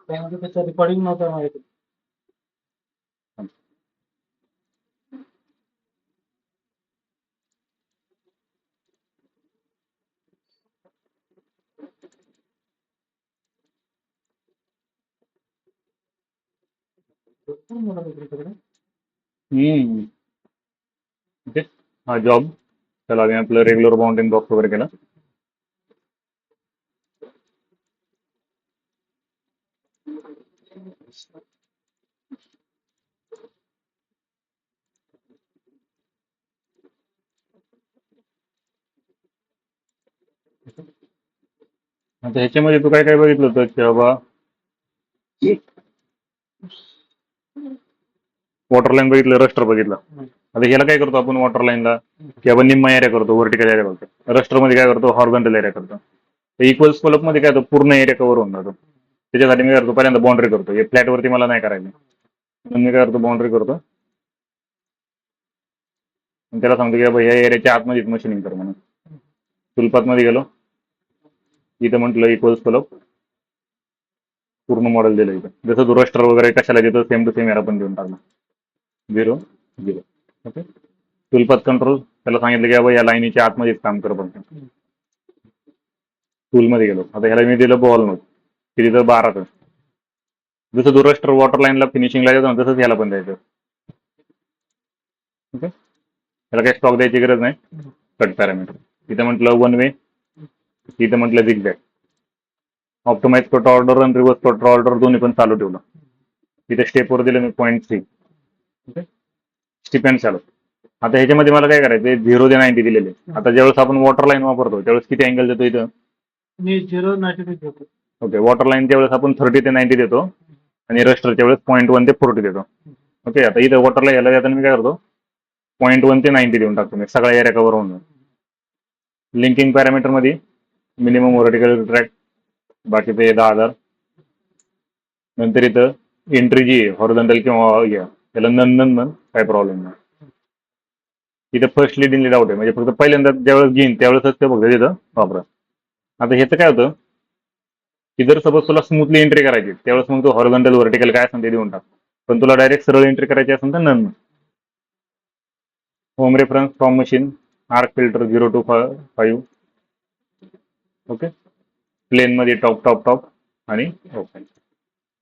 त्यामध्ये त्याचं रेकॉर्डिंग नव्हतं माहिती. ओके, हा जॉब त्याला आम्ही आपलं रेग्युलर बाउंडिंग बॉक्स वगैरे केला. आता ह्याच्यामध्ये तू काय काय बघितलं होतं की बाबा वॉटर लाईन बघितलं, रस्टर बघितलं. आता ह्याला काय करतो आपण वॉटर लाईनला की आपण निम्मा एरिया करतो, व्हर्टिकल एरिया करतो. रस्टर मध्ये काय करतो, हॉरिझॉन्टल एरिया करतो. इक्वल स्कोलप मध्ये काय होतं, पूर्ण एरिया कव्हर होऊन जातो. त्याच्यासाठी मी काय करतो, पहिल्यांदा बाउंड्री करतो. हे फ्लॅट वरती मला नाही करायचं, म्हणून मी काय करतो, बाउंड्री करतो. आणि त्याला सांगतो की बाबा या एरियाच्या आतमध्ये मशीनिंग कर म्हणून. टुलपाथ मध्ये गेलो, इथं म्हटलं इक्वल स्कोलप, पूर्ण मॉडेल दिलं इथं. जसं तू रस्टर वगैरे कशाला देतो सेम टू सेम याला पण देऊन टाकला 0 0. ओके, टुलपाथ कंट्रोल त्याला सांगितलं की बाबा या लाईनीच्या आतमध्येच काम कर पण. टूलमध्ये गेलो, आता ह्याला मी दिलं बॉल नोट की तिथं 12. जसं तू रस्टर वॉटर लाईनला फिनिशिंगला देतो ना, तसंच ह्याला पण द्यायचं. ओके, त्याला काही स्टॉक द्यायची गरज नाही. कट पॅरामीटर इथं म्हटलं 1 वे, इथं म्हटलं झिगझॅग. ऑप्टिमाइज कट ऑर्डर आणि रिव्हर्स कट ऑर्डर दोन्ही पण चालू ठेवलं. इथे स्टेपवर दिलं मी 0.3. ओके, स्टिपेंड चालू. आता ह्याच्यामध्ये मला काय करायचं, 0 ते 90 दिलेले. आता ज्यावेळेस आपण वॉटर लाईन वापरतो त्यावेळेस किती अँगल देतो इथं, मी 0-90 देतो. ओके, वॉटर लाईन त्यावेळेस आपण 30 ते 90 देतो आणि रस्टरच्या वेळेस 0.1 ते 40 देतो. ओके, आता इथं वॉटरला यायला जाताना मी काय करतो, 0.1 ते 90 देऊन टाकतो. मी सगळा एरिया कव्हर होऊन जातो. लिंकिंग पॅरामीटर मध्ये मिनिमम व्हर्टिकल ट्रॅक, बाकीचे 10,000. नंतर इथं एंट्री जी आहे हॉरिझॉन्टल किंवा त्याला नन काय प्रॉब्लेम नाही. इथं first lead in lead out आहे, म्हणजे फक्त पहिल्यांदा ज्यावेळेस घेईन त्यावेळेसच ते फक्त तिथं वापरा. आता ह्याचं काय होतं की जर सपोज तुला स्मूथली एंट्री करायची त्यावेळेस मग तू हॉरिझॉन्टल व्हर्टिकल काय असेल ते देऊन टाक. पण तुला डायरेक्ट सरळ एंट्री करायची असेल तर none. Home reference from machine, arc filter 0 to 5. Okay, plane मध्ये टॉप टॉप टॉप आणि ओपन.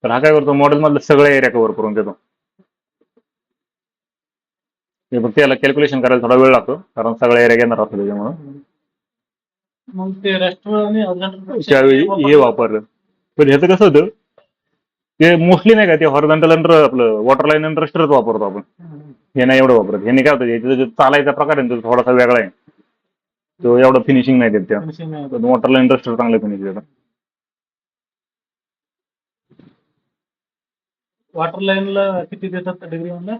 तर हा काय करतो, मॉडेल मधलं सगळं एरिया कव्हर करून देतो. हे फक्त याला कॅल्क्युलेशन करायला थोडा वेळ लागतो, कारण सगळा एरिया घेणार असतो त्याच्यामुळे. मग ते रेस्टॉरंट आणि त्यावेळी हे वापरलं. पण ह्याचं कसं होतं, ते मोस्टली नाही का ते हॉरिझॉन्टल अंडर आपलं वॉटर लाईन अंडर रस्टरच वापरतो आपण. हे नाही एवढं वापरत. हे नाही काय होतं, याचा जो चालायचा प्रकार आहे तो थोडासा वेगळा आहे. तो एवढं फिनिशिंग नाही देत त्या. वॉटर लाईन रस्टर चांगलं फिनिश देतात. वॉटर लाईनला किती देतात डिग्री म्हणलं,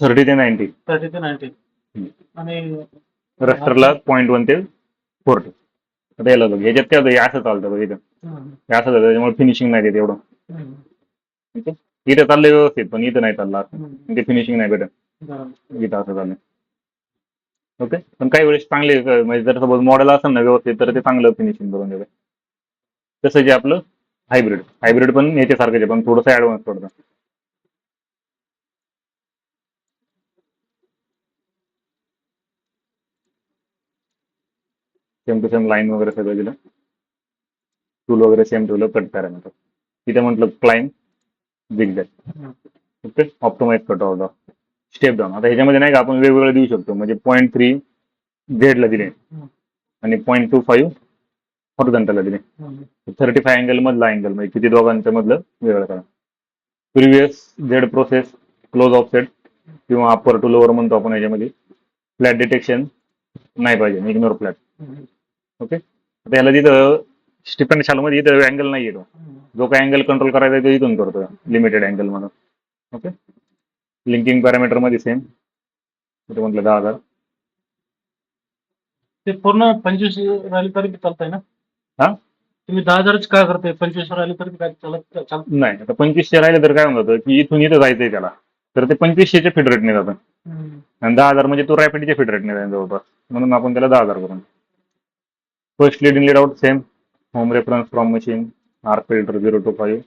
30 ते 90. 30 ते 90 आणि रस्टरला 0.1 ते 40. आता याला बघ, ह्याच्यात काय होतं, हे असं चालतं बघ इथं, हे असं झालं त्याच्यामुळे फिनिशिंग नाही देत एवढं. ठीक आहे, इथं चाललंय व्यवस्थित पण इथं नाही चाललं असं, ते फिनिशिंग नाही भेटत. इथं असं झालं. ओके, पण काही वेळेस चांगले म्हणजे जर सपोज मॉडेल असेल ना व्यवस्थित तर ते चांगलं फिनिशिंग करून देतं. तसं जे आपलं हायब्रिड पण याच्यासारखंच आहे, पण थोडंसं ऍडव्हान्स पडतं. सेम टू सेम लाईन वगैरे सगळं दिलं, टूल वगैरे सेम ठेवलं, कट पॅरामीटर तिथे म्हटलं climb zigzag. Okay, optimize cut order, step down. आता ह्याच्यामध्ये नाही का आपण वेगवेगळं देऊ शकतो, म्हणजे 0.3 झेडला दिले आणि 0.25 हॉरिझॉन्टलला दिले. 35 अँगल मधला अँगल म्हणजे किती दोघांच्या मधलं वेगळं करा. Previous Z process, close offset किंवा अप्पर टू लोअर म्हणतो आपण याच्यामध्ये. फ्लॅट डिटेक्शन नाही पाहिजे, इग्नोर फ्लॅट. ओके, आता याला तिथं स्टिपेंड शालमध्ये इथं अँगल नाही येतो. जो काही अँगल कंट्रोल करायचा तो इथून करतो लिमिटेड अँगल म्हणून. ओके, लिंकिंग पॅरामीटर मध्ये सेम इथं म्हटलं 10,000. ते पूर्ण 25 राहिले तरी चालतंय ना. हा, तुम्ही 10,000च का करताय, 25 राहिले तरी काय चालत नाही. आता 2500 राहिले तर काय म्हणत की इथून इथं जायचंय त्याला, तर ते 2500च्या फीड रेटने जातं. आणि 10,000 म्हणजे तो रॅपिडच्या फीड रेटने जाईल जवळपास, म्हणून आपण त्याला 10,000 करून. First lead in lead out same, home reference from machine, arc filter 0 to 5.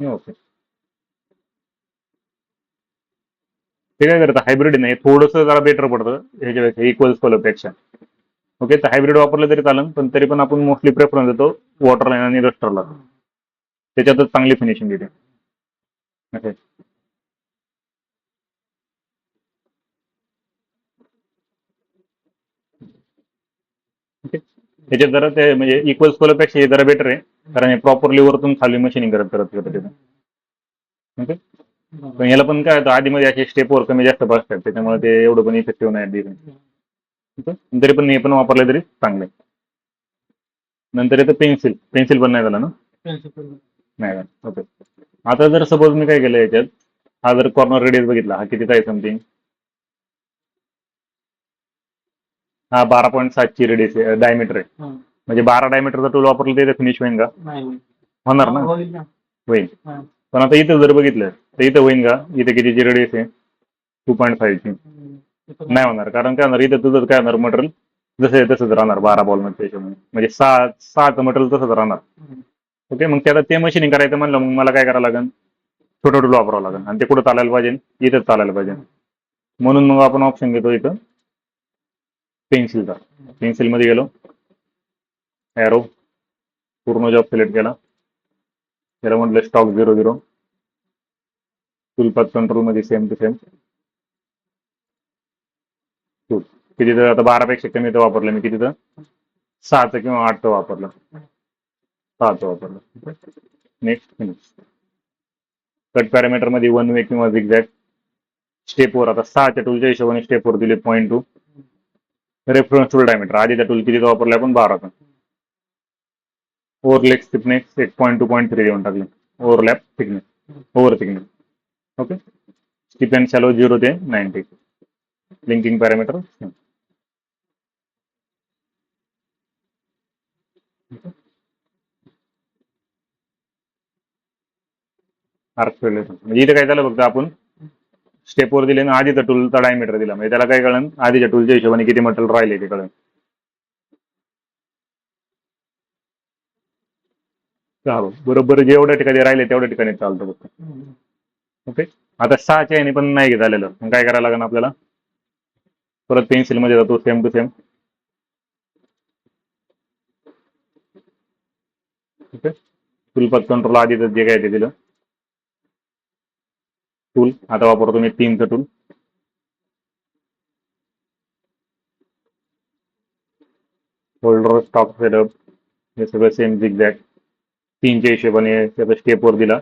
Okay. ते काय करतं हायब्रिड नाही थोडंसं जरा बेटर पडतं ह्याच्यापेक्षा इक्वल पेक्षा. ओके तर हायब्रिड वापरलं तरी चालेल पण तरी पण आपण मोस्टली प्रेफरन्स देतो वॉटर लाईन आणि रस्टरला. त्याच्यातच चांगली फिनिशिंग येते. ओके. त्याच्यात जरा ते म्हणजे इक्वल स्कोलपेक्षा हे जरा बेटर आहे कारण हे प्रॉपरली वरतून खाली मशीनिंग करत करत करत येतं. ओके पण याला पण काय होतं आधीमध्ये असे स्टेपवर कमी जास्त बसतात त्याच्यामुळे ते एवढं पण इफेक्टिव्ह नाही डिझाईन. तरी पण हे पण वापरलं तरी चांगलं. नंतर येतं पेन्सिल. पेन्सिल पण नाही झालं ना. नाही झालं. ओके. आता जर सपोज मी काय केलं याच्यात हा जर कॉर्नर रेडियस बघितला हा कितीचा आहे समथिंग हा 12.7ची रेडियस डायमीटर आहे. म्हणजे 12 डायमीटरचा टूल वापरला तर फिनिश होईल का. होणार ना. होईल. पण आता इथं जर बघितलं तर इथं होईल का इथे कितीची रेडियस आहे 2.5ची. नाही होणार कारण काय होणार इथं तुझं काय होणार मटेरियल जसं आहे तसंच राहणार 12 बॉलमध्ये त्याच्यामुळे म्हणजे सहाचं मटेरियल तसंच राहणार. ओके मग त्याला ते मशीनिंग करायचं म्हणलं मग मला काय करावं लागेल छोटं टूल वापरावं लागेल आणि ते कुठं चालायला पाहिजे इथंच चालायला पाहिजे. म्हणून मग आपण ऑप्शन घेतो इथं पेन्सिलचा. पेन्सिलमध्ये गेलो ॲरो पूर्ण जॉब सिलेक्ट केला. त्याला म्हटलं स्टॉक 00 टूल पाथ कंट्रोलमध्ये सेम टू सेम टूल किती तर आता 12पेक्षा कमी तर वापरलं मी किती तर 6चं किंवा 8चं वापरलं 6चं वापरलं. Next finish. कट पॅरामीटरमध्ये 1 वे किंवा झिगझॅग स्टेपवर आता 6च्या टूलच्या हिशोबाने स्टेपवर दिले 0.2. रेफरन्स टूल डायमीटर आधीच्या टूल कितीचा वापरला आपण 12चा. ओव्हरलॅप थिकनेस 1.2.3 देऊन टाकले. Overlap thickness over thickness. Okay steep and shallow 0 ते 90. लिंकिंग पॅरामीटर आर्क म्हणजे इथे काय झालं फक्त आपण स्टेपवर दिले ना आधीचा टूलचा डायमीटर दिला म्हणजे त्याला काय कळन आधीच्या टूलच्या हिशोबाने किती मटेरियल राहिले ते कळन. बरोबर जेवढ्या ठिकाणी राहिले तेवढ्या ठिकाणी चालतं फक्त. ओके आता 6च्या याने पण नाही झालेलं मग काय करायला लागेल आपल्याला परत पेन्सिलमध्ये जातो same to same. Okay tool path control आधीच जे काय ते दिलं टूल आता वापरतो मी 3चं टूल. होल्डर स्टॉक सेटअप हे सगळं सेम झिगझॅग 3च्या हिशोबाने त्याचा स्टेपवर दिला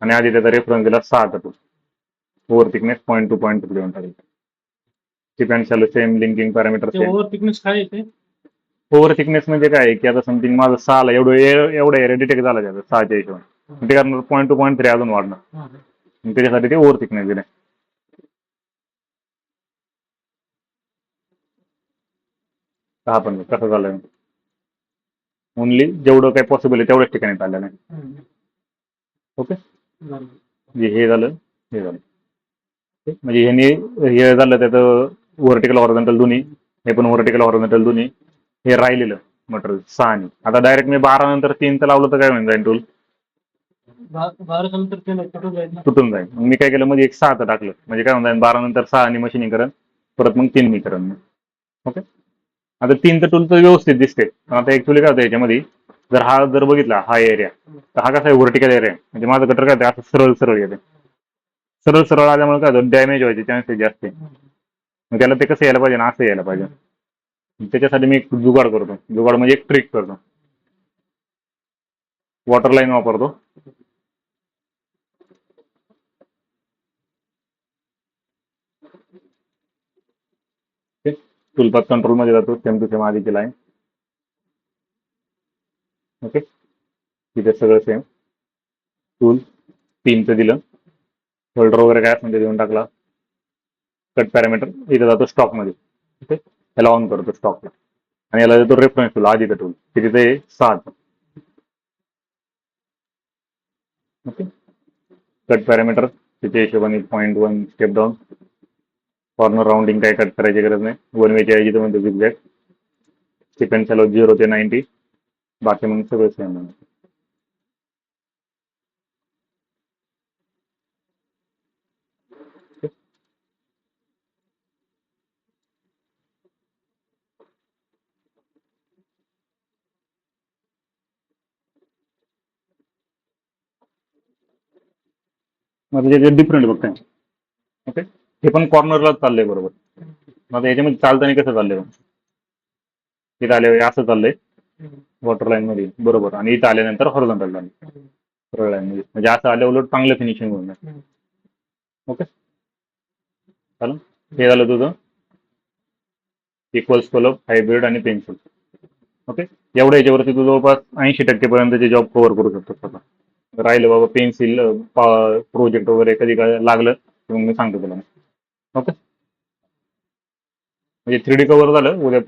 आणि आधी त्याचा रेफरन्स दिला 6चा टूल. ओव्हर थिकनेस 0.2.3 देऊन टाकली. Steep and shallow same linking parameter same. Over thickness काय येते. ओव्हर थिकनेस म्हणजे काय की आता समथिंग माझं 6ला एवढं एरिया डिटेक्ट झाला त्याचं 6च्या हिशोबाने ते करणार 0.2.3 अजून वाढणार त्याच्यासाठी ते ओव्हर थिकनेस दिले. हा पण कसं झालं ओनली जेवढं काही पॉसिबल आहे तेवढ्याच ठिकाणी चाललं नाही. ओके म्हणजे हे झालं हे झालं म्हणजे ह्याने हे झालं त्याचं व्हर्टिकल हॉरिझॉन्टल दोन्ही हे पण व्हर्टिकल हॉरिझॉन्टल दोन्ही हे राहिलेलं मटेरियल 6 आता डायरेक्ट मी 12 नंतर 3चं लावलं तर काय होईल जाईल टूल 12 नंतर तुटून जाईल. मग मी काय केलं म्हणजे एक 6चं टाकलं म्हणजे काय म्हणता 12 नंतर 6 आणि मशीनिंग करेन परत मग 3 मी करेन. ओके आता 3चं टूल तर व्यवस्थित दिसते पण आता ऍक्च्युली काय होतं याच्यामध्ये जर हा जर बघितला हा एरिया तर हा कसा आहे व्हर्टिकल एरिया म्हणजे माझं कटर काय असं सरळ सरळ येते. सरळ सरळ आल्यामुळे काय होतं डॅमेज व्हायचे चान्सेस जास्त आहे. मग त्याला ते कसं यायला पाहिजे ना असं यायला पाहिजे. त्याच्यासाठी मी एक जुगाड करतो जुगाड म्हणजे एक ट्रिक करतो वॉटर लाईन वापरतो. टूलपाथ कंट्रोल मध्ये जातो सेम टू सेम आधीची लाईन. ओके तिथे सगळं सेम टूल 3चं दिलं होल्डर वगैरे काय म्हणजे देऊन टाकला. कट पॅरामीटर इथं जातो स्टॉक मध्ये. ओके त्याला ऑन करतो स्टॉकला आणि याला देतो रेफरन्स टूल आधीचं टूल की तिथे 6. ओके कट पॅरामीटर त्याच्या हिशोबाने 0.1 स्टेप डाऊन. कॉर्नर राउंडिंग काय कट करायची गरज नाही 1 वेच्या ऐवजी म्हणतो झिगझॅग. स्टिप अँड शॅलो 0 ते 90 बाकी मग सगळं सेम. मग त्याच्यात डिफरंट बघताय. ओके, हे पण कॉर्नरला चाललंय बरोबर. मग आता याच्यामध्ये चालताना कसं चाललंय मग? इथं आले असं चाललंय वॉटर लाईन मध्ये बरोबर, आणि इथं आल्यानंतर हॉरिझॉन्टल लाईन सरळ लाईन मध्ये, म्हणजे असं आल्या उलट चांगलं फिनिशिंग होऊन जाईल. ओके चालेल. हे झालं तुझं इक्वल स्कोलप, हायब्रिड आणि पेन्सिल. ओके, एवढ्या याच्यावरती तू जवळपास 80% पर्यंतचे जॉब कव्हर करू शकतो स्वतः. राहिलं बाबा पेन्सिल प्रोजेक्ट वगैरे कधी काय लागलं तर मग मी सांगतो तुला. ओके, म्हणजे 3D कव्हर झालं. उद्या